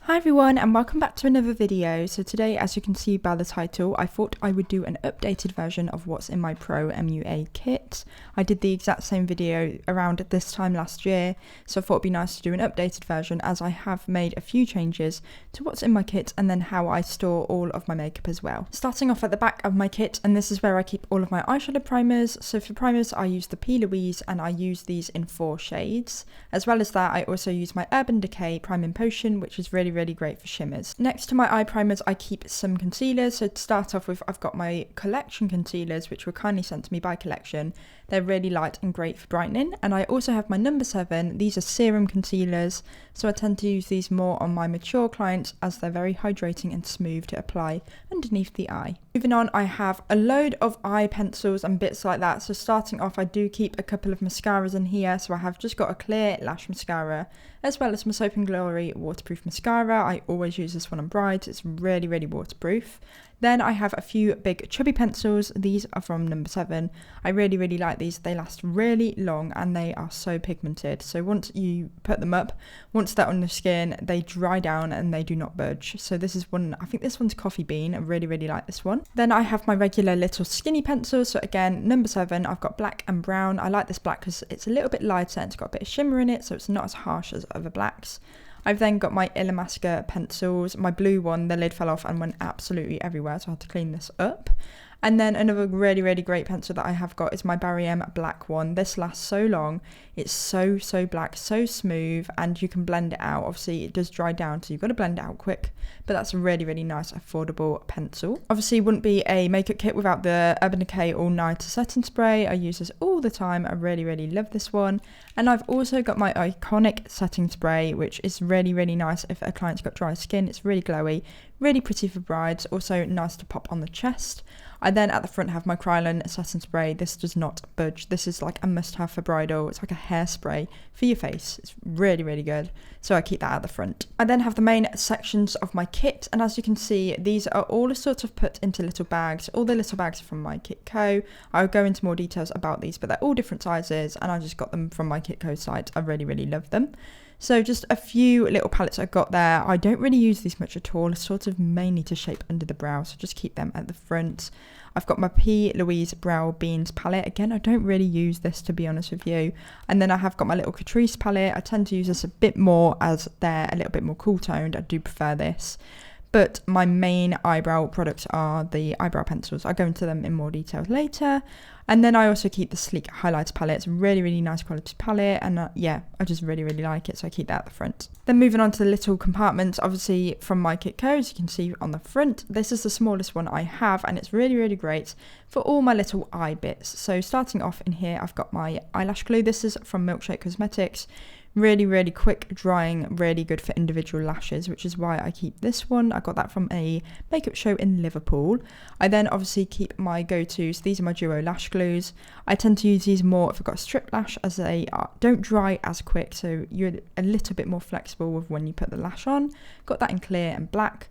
Hi everyone and welcome back to another video. So today, as you can see by the title, I thought I would do an updated version of what's in my Pro MUA kit. I did the exact same video around this time last year, so I thought it'd be nice to do an updated version as I have made a few changes to what's in my kit and then how I store all of my makeup as well. Starting off at the back of my kit, and this is where I keep all of my eyeshadow primers. So for primers I use the P. Louise and I use these in 4 shades. As well as that, I also use my Urban Decay Priming Potion, which is really great for shimmers. Next to my eye primers I keep some concealers. So to start off with, I've got my Collection concealers, which were kindly sent to me by Collection. They're really light and great for brightening. And I also have my number 7. These are serum concealers, so I tend to use these more on my mature clients as they're very hydrating and smooth to apply underneath the eye. Moving on, I have a load of eye pencils and bits like that. So starting off, I do keep a couple of mascaras in here. So I have just got a clear lash mascara as well as my Soap & Glory waterproof mascara. I always use this one on brides. It's really waterproof. Then I have a few big chubby pencils. These are from number 7. I really like these. They last really long and they are so pigmented. So once you put them up, once they're on the skin, they dry down and they do not budge. So this is one, I think this one's Coffee Bean. I really like this one. Then I have my regular little skinny pencils. So again, number 7, I've got black and brown. I like this black because it's a little bit lighter and it's got a bit of shimmer in it, so it's not as harsh as other blacks. I've then got my Illamasqua pencils. My blue one, the lid fell off and went absolutely everywhere, so I had to clean this up. And then another really great pencil that I have got is my Barry M black one. This lasts so long. It's so black, so smooth, and you can blend it out. Obviously it does dry down, so you've got to blend it out quick, but that's a really nice affordable pencil. Obviously wouldn't be a makeup kit without the Urban Decay All Nighter setting spray. I use this all the time. I really love this one. And I've also got my iconic setting spray, which is really nice if a client's got dry skin. It's really glowy, really pretty for brides, also nice to pop on the chest. I then at the front have my Kryolan setting spray. This does not budge. This is like a must-have for bridal. It's like a hairspray for your face. It's really good. So I keep that at the front. I then have the main sections of my kit, and as you can see, these are all sort of put into little bags. All the little bags are from my Kitco. I'll go into more details about these, but they're all different sizes, and I just got them from my Kitco site. I really love them. So just a few little palettes I've got there. I don't really use these much at all, sort of mainly to shape under the brow, so just keep them at the front. I've got my P. Louise Brow Beans palette. Again, I don't really use this, to be honest with you. And then I have got my little Catrice palette. I tend to use this a bit more as they're a little bit more cool toned. I do prefer this. But my main eyebrow products are the eyebrow pencils. I'll go into them in more detail later. And then I also keep the Sleek Highlighter palette. It's a really nice quality palette, and yeah, I just really like it, so I keep that at the front. Then moving on to the little compartments, obviously from my Kitco, as you can see on the front, this is the smallest one I have, and it's really great for all my little eye bits. So starting off in here, I've got my eyelash glue. This is from Milkshake Cosmetics. Really quick drying, really good for individual lashes, which is why I keep this one. I got that from a makeup show in Liverpool. I then obviously keep my go-tos. These are my duo lash glues. I tend to use these more if I've got a strip lash, as they don't dry as quick, so you're a little bit more flexible with when you put the lash on. Got that in clear and black.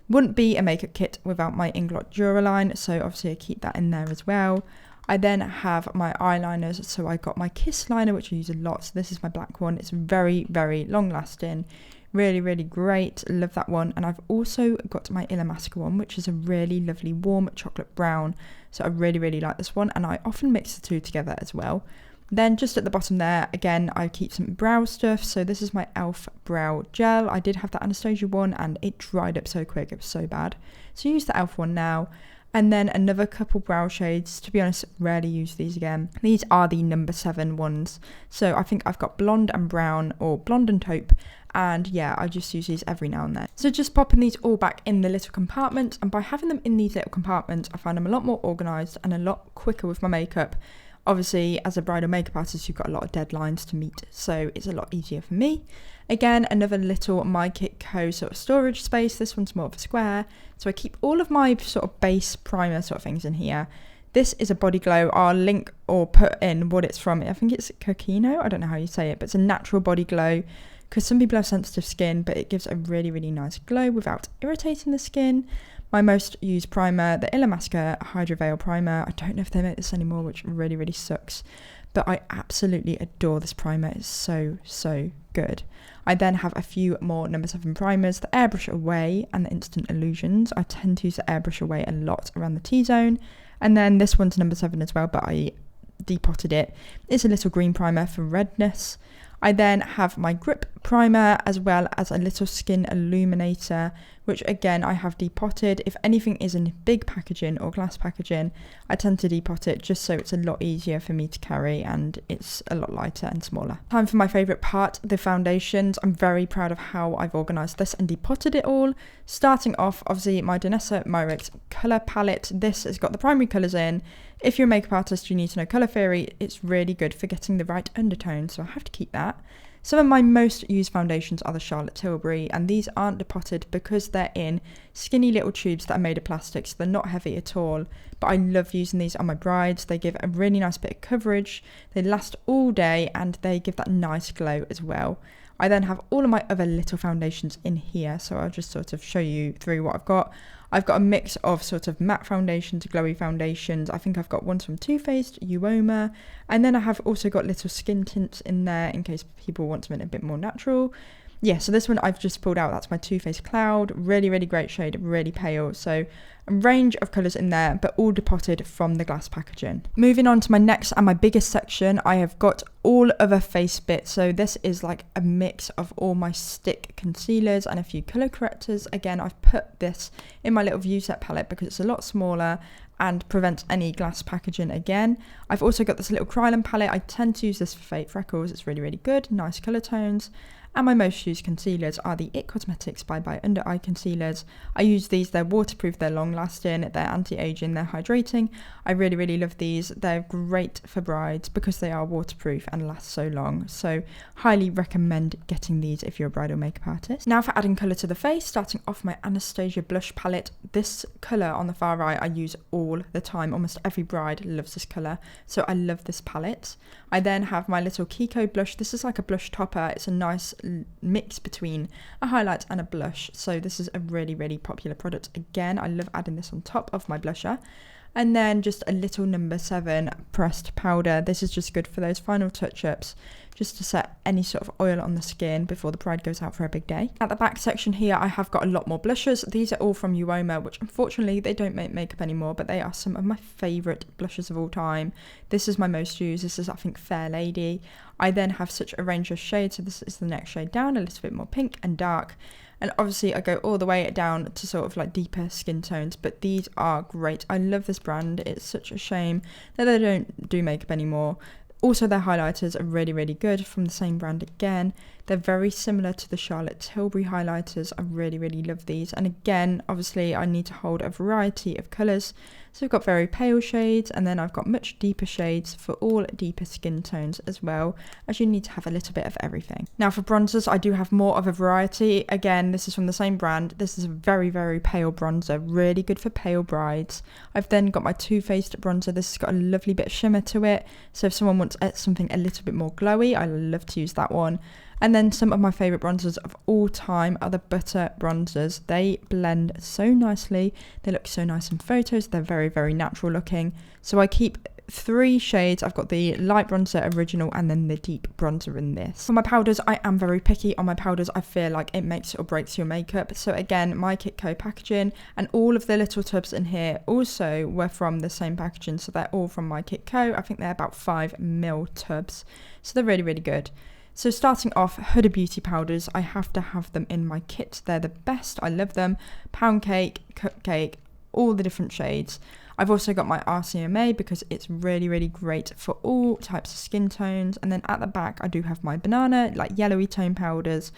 Wouldn't be a makeup kit without my Inglot Duraline, so obviously I keep that in there as well. I then have my eyeliners, so I got my Kiss liner, which I use a lot. So this is my black one. It's very long lasting, really great. Love that one. And I've also got my Illamasqua one, which is a really lovely warm chocolate brown. So I really like this one, and I often mix the two together as well. Then just at the bottom there, again, I keep some brow stuff. So this is my e.l.f. brow gel. I did have that Anastasia one and it dried up so quick. It was so bad. So use the e.l.f. one now. And then another couple brow shades. To be honest, rarely use these again. These are the number 7 ones. So I think I've got blonde and brown, or blonde and taupe. And yeah, I just use these every now and then. So just popping these all back in the little compartments. And by having them in these little compartments, I find them a lot more organised and a lot quicker with my makeup. Obviously, as a bridal makeup artist, you've got a lot of deadlines to meet, so it's a lot easier for me. Again, another little My Kitco sort of storage space. This one's more of a square, so I keep all of my sort of base primer sort of things in here. This is a body glow. I'll link or put in what it's from. I think it's Coquino. I don't know how you say it, but it's a natural body glow, because some people have sensitive skin, but it gives a really nice glow without irritating the skin. My most used primer, the Illamasqua Hydro Veil Primer. I don't know if they make this anymore, which really sucks. but I absolutely adore this primer. It's so good. I then have a few more number 7 primers, the Airbrush Away and the Instant Illusions. I tend to use the Airbrush Away a lot around the T-zone, and then this one's number 7 as well, but I depotted it. It's a little green primer for redness. I then have my grip primer as well as a little skin illuminator, which again I have depotted. If anything is in big packaging or glass packaging, I tend to depot it just so it's a lot easier for me to carry and it's a lot lighter and smaller. Time for my favourite part, the foundations. I'm very proud of how I've organised this and depotted it all. Starting off, obviously, my Danessa Myricks colour palette. This has got the primary colours in. If you're a makeup artist, you need to know colour theory. It's really good for getting the right undertone, so I have to keep that. Some of my most used foundations are the Charlotte Tilbury, and these aren't depotted because they're in skinny little tubes that are made of plastic, so they're not heavy at all. But I love using these on my brides. They give a really nice bit of coverage, they last all day, and they give that nice glow as well. I then have all of my other little foundations in here, so I'll just sort of show you through what I've got. I've got a mix of sort of matte foundations, glowy foundations. I think I've got ones from Too Faced, Uoma, and then I have also got little skin tints in there in case people want something a bit more natural. Yeah, so this one I've just pulled out, that's my Too Faced Cloud, really great shade, really pale. So a range of colours in there, but all depotted from the glass packaging. Moving on to my next and my biggest section, I have got all other face bits. So this is like a mix of all my stick concealers and a few colour correctors. Again, I've put this in my little view set palette because it's a lot smaller and prevents any glass packaging again. I've also got this little Krylon palette. I tend to use this for fake freckles. It's really good, nice colour tones. And my most used concealers are the It Cosmetics Bye Bye Under Eye Concealers. I use these, they're waterproof, they're long lasting, they're anti-aging, they're hydrating. I really love these. They're great for brides because they are waterproof and last so long. So highly recommend getting these if you're a bridal makeup artist. Now for adding colour to the face, starting off my Anastasia blush palette. This colour on the far right I use all the time. Almost every bride loves this colour, so I love this palette. I then have my little Kiko blush. This is like a blush topper. It's a nice mix between a highlight and a blush, so this is a really popular product. Again, I love adding this on top of my blusher. And then just a little number 7 pressed powder. This is just good for those final touch-ups, just to set any sort of oil on the skin before the bride goes out for a big day. At the back section here, I have got a lot more blushes. These are all from Uoma, which unfortunately they don't make makeup anymore, but they are some of my favourite blushes of all time. This is my most used. This is, I think, Fair Lady. I then have such a range of shades, so this is the next shade down, a little bit more pink and dark. And obviously I go all the way down to sort of like deeper skin tones, but these are great. I love this brand. It's such a shame that they don't do makeup anymore. Also, their highlighters are really good from the same brand again. They're very similar to the Charlotte Tilbury highlighters. I really love these. And again, obviously I need to hold a variety of colours. So I've got very pale shades, and then I've got much deeper shades for all deeper skin tones as well, as you need to have a little bit of everything. Now for bronzers, I do have more of a variety. Again, this is from the same brand. This is a very pale bronzer, really good for pale brides. I've then got my Too Faced bronzer. This has got a lovely bit of shimmer to it, so if someone wants something a little bit more glowy, I love to use that one. And then some of my favourite bronzers of all time are the Butter bronzers. They blend so nicely. They look so nice in photos. They're very natural looking. So I keep 3 shades. I've got the light bronzer original and then the deep bronzer in this. For my powders, I am very picky on my powders. I feel like it makes or breaks your makeup. So again, my Kitco packaging, and all of the little tubs in here also were from the same packaging. So they're all from my Kitco. I think they're about 5ml tubs. So they're really good. So starting off, Huda Beauty powders, I have to have them in my kit. They're the best, I love them. Pound cake, cupcake, all the different shades. I've also got my RCMA because it's really great for all types of skin tones. And then at the back, I do have my banana, like yellowy tone powders.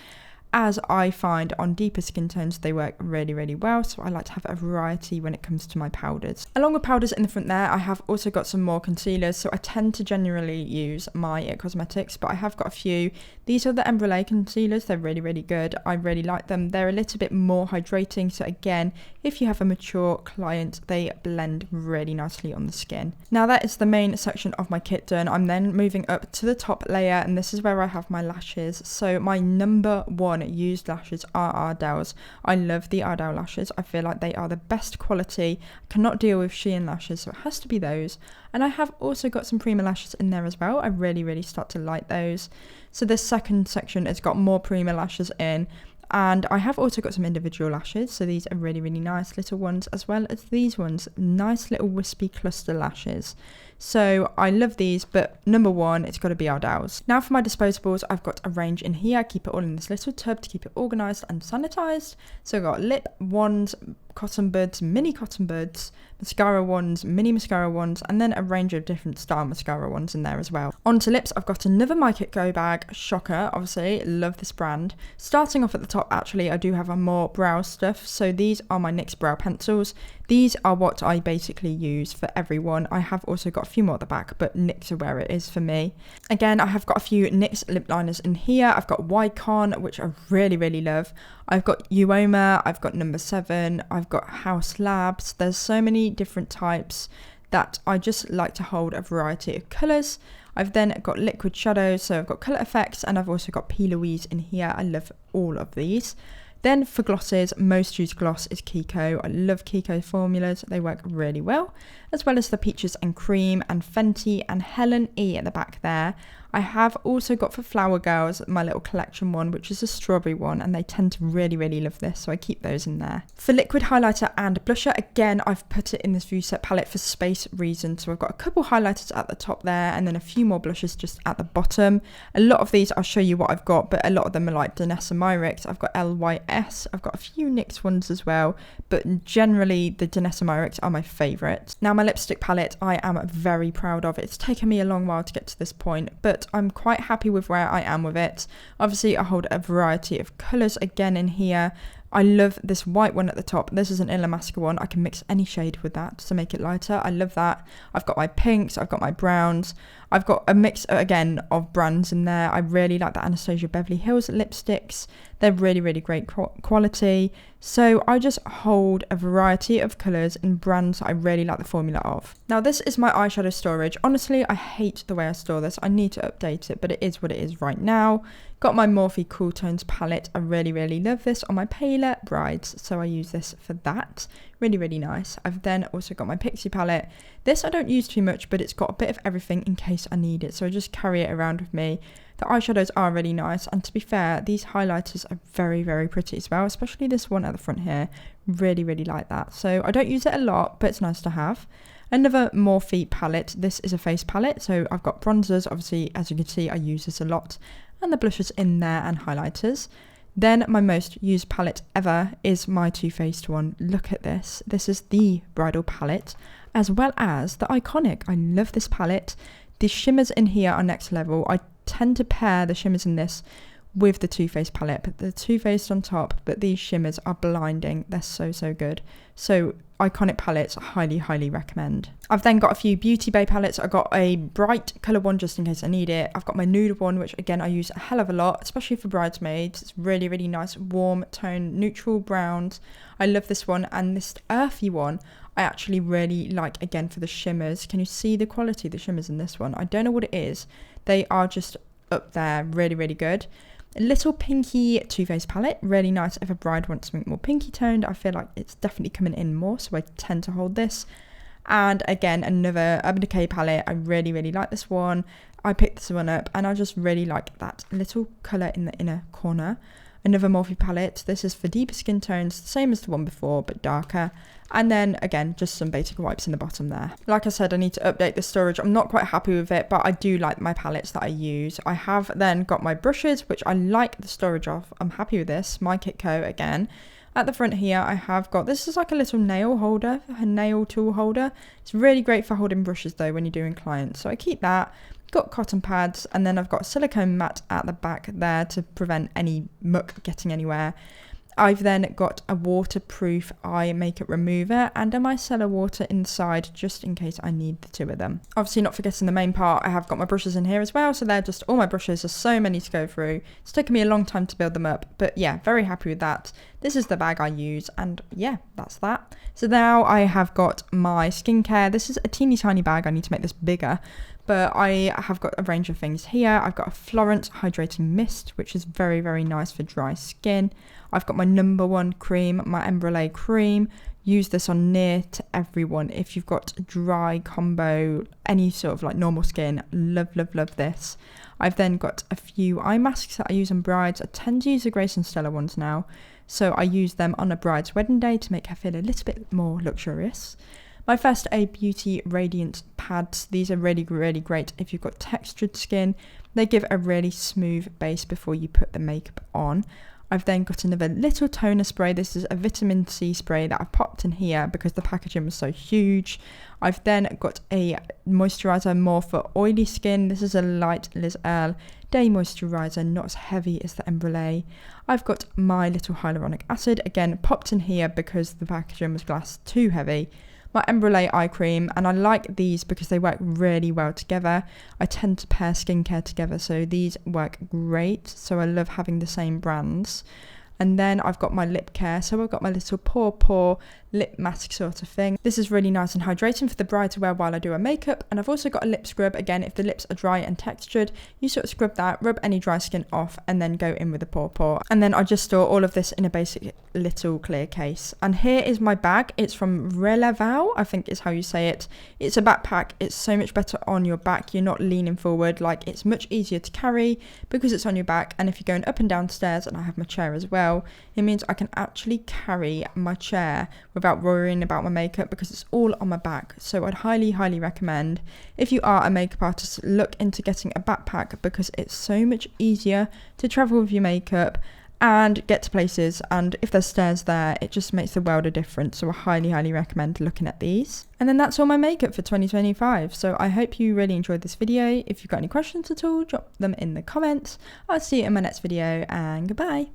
As I find on deeper skin tones, they work really well, so I like to have a variety when it comes to my powders. Along with powders in the front there, I have also got some more concealers, so I tend to generally use my It Cosmetics, but I have got a few. These are the Embrulé concealers. They're really good. I really like them. They're a little bit more hydrating, so again, if you have a mature client, they blend really nicely on the skin. Now that is the main section of my kit done. I'm then moving up to the top layer, and this is where I have my lashes. So my number one used lashes are Ardell's. I love the Ardell lashes. I feel like they are the best quality. I cannot deal with Shein lashes, so it has to be those. And I have also got some Prima lashes in there as well. I really start to like those. So this second section has got more Prima lashes in. And I have also got some individual lashes. So these are really nice little ones, as well as these ones. Nice little wispy cluster lashes. So I love these, but number one, it's got to be Ardell's. Now for my disposables, I've got a range in here. I keep it all in this little tub to keep it organised and sanitised. So I've got lip wands, cotton buds, mini cotton buds, mascara wands, mini mascara wands, and then a range of different style mascara wands in there as well. Onto lips, I've got another My Kit Go bag. Shocker, obviously, love this brand. Starting off at the top, actually, I do have a more brow stuff. So these are my NYX brow pencils. These are what I basically use for everyone. I have also got a few more at the back, but NYX are where it is for me. Again, I have got a few NYX lip liners in here. I've got Wycon, which I really love. I've got Uoma, I've got number 7, I've got House Labs. There's so many different types that I just like to hold a variety of colours. I've then got liquid shadows, so I've got Colour Effects, and I've also got P. Louise in here. I love all of these. Then for glosses, most used gloss is Kiko. I love Kiko formulas, they work really well, as well as the Peaches and Cream and Fenty and Helen E at the back there. I have also got for Flower Girls my little collection one, which is a strawberry one, and they tend to really love this, so I keep those in there. For liquid highlighter and blusher, again, I've put it in this View Set palette for space reasons, so I've got a couple highlighters at the top there, and then a few more blushes just at the bottom. A lot of these, I'll show you what I've got, but a lot of them are like Danessa Myricks. I've got LYS, I've got a few NYX ones as well, but generally the Danessa Myricks are my favourite. Now my lipstick palette, I am very proud of. It's taken me a long while to get to this point, but I'm quite happy with where I am with it. Obviously I hold a variety of colours again in here. I love this white one at the top. This is an Illamasqua one. I can mix any shade with that to make it lighter. I love that. I've got my pinks, I've got my browns. I've got a mix, again, of brands in there. I really like the Anastasia Beverly Hills lipsticks. They're really great quality. So I just hold a variety of colours and brands I really like the formula of. Now this is my eyeshadow storage. Honestly, I hate the way I store this. I need to update it, but it is what it is right now. Got my Morphe Cool Tones palette. I really love this on my paler brides, so I use this for that. Really nice. I've then also got my Pixie palette. This I don't use too much, but it's got a bit of everything in case I need it, so I just carry it around with me. The eyeshadows are really nice, and to be fair, these highlighters are very pretty as well, especially this one at the front here. Really like that. So I don't use it a lot, but it's nice to have. Another Morphe palette. This is a face palette, so I've got bronzers. Obviously, as you can see, I use this a lot, and the blushes in there and highlighters. Then my most used palette ever is my Too Faced one. Look at this. This is the bridal palette, as well as the Iconic. I love this palette. The shimmers in here are next level. I tend to pair the shimmers in this with the Too Faced palette, but the Too Faced on top, but these shimmers are blinding. They're so good. So Iconic palettes, highly recommend. I've then got a few Beauty Bay palettes. I've got a bright colour one just in case I need it. I've got my nude one, which again I use a hell of a lot, especially for bridesmaids. It's really nice, warm tone, neutral browns. I love this one, and this earthy one I actually really like, again, for the shimmers. Can you see the quality of the shimmers in this one? I don't know what it is. They are just up there, really good. A little pinky Too Faced palette, really nice if a bride wants something more pinky toned. I feel like it's definitely coming in more, so I tend to hold this. And again, another Urban Decay palette. I really like this one. I picked this one up, and I just really like that little colour in the inner corner. Another Morphe palette. This is for deeper skin tones, the same as the one before, but darker. And then again, just some basic wipes in the bottom there. Like I said, I need to update the storage. I'm not quite happy with it, but I do like my palettes that I use. I have then got my brushes, which I like the storage of. I'm happy with this. My Kit Co again. At the front here, I have got, this is like a little nail holder, a nail tool holder. It's really great for holding brushes though when you're doing clients. So I keep that. Got cotton pads, and then I've got a silicone mat at the back there to prevent any muck getting anywhere. I've then got a waterproof eye makeup remover and a micellar water inside just in case I need the two of them. Obviously not forgetting the main part, I have got my brushes in here as well, so they're just all my brushes. There's so many to go through. It's taken me a long time to build them up, but yeah, very happy with that. This is the bag I use, and yeah, that's that. So now I have got my skincare. This is a teeny tiny bag. I need to make this bigger, but I have got a range of things here. I've got a Florence hydrating mist, which is very, very nice for dry skin. I've got my #1 cream, my Embryolé cream. Use this on near to everyone. If you've got dry, combo, any sort of like normal skin, love, love, love this. I've then got a few eye masks that I use on brides. I tend to use the Grace and Stella ones now, so I use them on a bride's wedding day to make her feel a little bit more luxurious. My First Aid Beauty Radiant pads. These are really, really great if you've got textured skin. They give a really smooth base before you put the makeup on. I've then got another little toner spray. This is a vitamin C spray that I've popped in here because the packaging was so huge. I've then got a moisturiser more for oily skin. This is a light Liz Earle day moisturiser, not as heavy as the Embryolé. I've got my little hyaluronic acid, again popped in here because the packaging was glass too heavy. My Embryolé eye cream, and I like these because they work really well together. I tend to pair skincare together, so these work great, so I love having the same brands. And then I've got my lip care, so I've got my little pore lip mask sort of thing. This is really nice and hydrating for the bride to wear while I do her makeup. And I've also got a lip scrub. Again, if the lips are dry and textured, you sort of scrub that, rub any dry skin off, and then go in with the pore. And then I just store all of this in a basic little clear case. And here is my bag. It's from Releval, I think is how you say it. It's a backpack. It's so much better on your back. You're not leaning forward. Like, it's much easier to carry because it's on your back. And if you're going up and down stairs, and I have my chair as well, it means I can actually carry my chair without worrying about my makeup because it's all on my back. So I'd highly, highly recommend, if you are a makeup artist, look into getting a backpack because it's so much easier to travel with your makeup and get to places, and if there's stairs there, it just makes the world a difference. So I highly, highly recommend looking at these. And then that's all my makeup for 2025. So I hope you really enjoyed this video. If you've got any questions at all, drop them in the comments. I'll see you in my next video, and goodbye.